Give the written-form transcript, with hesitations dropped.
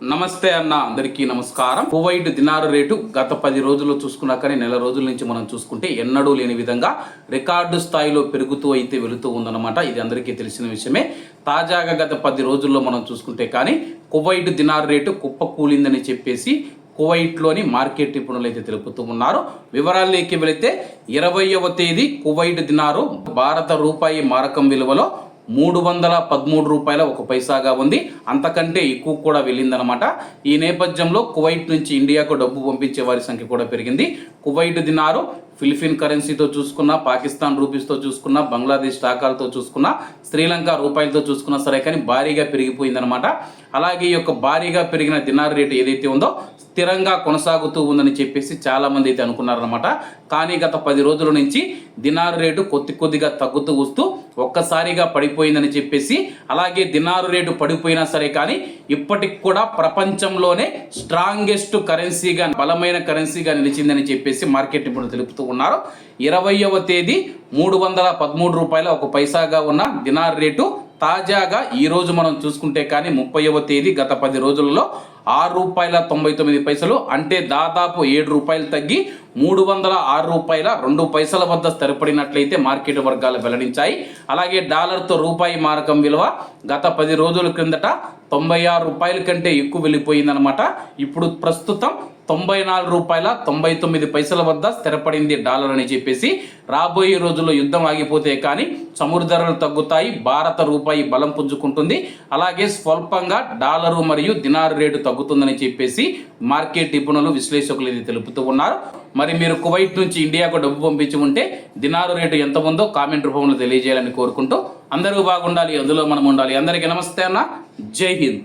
నమస్తే అన్న, అందరికీ నమస్కారం. కువైట్ దినారు రేటు గత 10 రోజుల్లో చూసుకున్నా కానీ నెల రోజుల నుంచి మనం చూసుకుంటే ఎన్నడూ లేని విధంగా రికార్డు స్థాయిలో పెరుగుతూ అయితే వెళుతూ ఉందన్నమాట. ఇది అందరికీ తెలిసిన విషయమే. తాజాగా గత 10 రోజుల్లో మనం చూసుకుంటే కానీ కువైట్ దినారు రేటు కుప్పకూలిందని చెప్పేసి కువైట్లోని మార్కెట్ నిపుణులు అయితే తెలుపుతూ ఉన్నారు. వివరాల్లోకి వెళితే 20వ తేదీ కువైట్ దినారు భారత రూపాయి మారకం విలువలో 313 రూపాయల 1 పైసాగా ఉంది. అంతకంటే ఎక్కువ కూడా వెళ్ళిందనమాట. ఈ నేపథ్యంలో కువైట్ నుంచి ఇండియాకు డబ్బు పంపించే వారి సంఖ్య కూడా పెరిగింది. కువైట్ దినారు ఫిలిపిన్ కరెన్సీతో చూసుకున్నా, పాకిస్తాన్ రూపీస్తో చూసుకున్నా, బంగ్లాదేశ్ టాకాలతో చూసుకున్నా, శ్రీలంక రూపాయలతో చూసుకున్నా సరే కానీ భారీగా పెరిగిపోయిందనమాట. అలాగే ఈ యొక్క భారీగా పెరిగిన దినారు రేటు ఏదైతే ఉందో స్థిరంగా కొనసాగుతూ ఉందని చెప్పేసి చాలా మంది అయితే అనుకున్నారనమాట. కానీ గత 10 రోజుల నుంచి దినారు రేటు కొద్దిగా తగ్గుతూ వస్తూ ఒక్కసారిగా పడిపోయిందని చెప్పేసి, అలాగే దినారు రేటు పడిపోయినా సరే కానీ ఇప్పటికి కూడా ప్రపంచంలోనే స్ట్రాంగెస్ట్ కరెన్సీగా, బలమైన కరెన్సీగా నిలిచిందని చెప్పేసి మార్కెట్ ఇప్పుడు తెలుపుతూ ఉన్నారు. 20వ తేదీ 313 రూపాయల 1 పైసాగా ఉన్న దినారు రేటు తాజాగా ఈ రోజు మనం చూసుకుంటే కానీ 30వ తేదీ గత 10 రోజులలో 6 రూపాయల 99 పైసలు, అంటే దాదాపు 7 రూపాయలు తగ్గి 306 రూపాయల 2 పైసల వద్ద స్థిరపడినట్లయితే మార్కెట్ వర్గాలు వెల్లడించాయి. అలాగే డాలర్తో రూపాయి మారకం విలువ గత 10 రోజుల క్రిందట 96 రూపాయల కంటే ఎక్కువ వెళ్ళిపోయిందనమాట. ఇప్పుడు ప్రస్తుతం 94 రూపాయల 99 పైసల వద్ద స్థిరపడింది డాలర్ అని చెప్పేసి, రాబోయే రోజుల్లో యుద్ధం ఆగిపోతే కానీ చమురు ధరలు తగ్గుతాయి, భారత రూపాయి బలం పుంజుకుంటుంది, అలాగే స్వల్పంగా డాలరు మరియు దినారు రేటు తగ్గుతుందని చెప్పేసి మార్కెట్ నిపుణులు, విశ్లేషకులు ఇది తెలుపుతూ ఉన్నారు. మరి మీరు కువైట్ నుంచి ఇండియాకు డబ్బు పంపించి ఉంటే దినారు రేటు ఎంత ఉందో కామెంట్ రూపంలో తెలియజేయాలని కోరుకుంటూ, అందరూ బాగుండాలి, అందులో మనం ఉండాలి. అందరికీ నమస్తే అన్న, జై హింద్.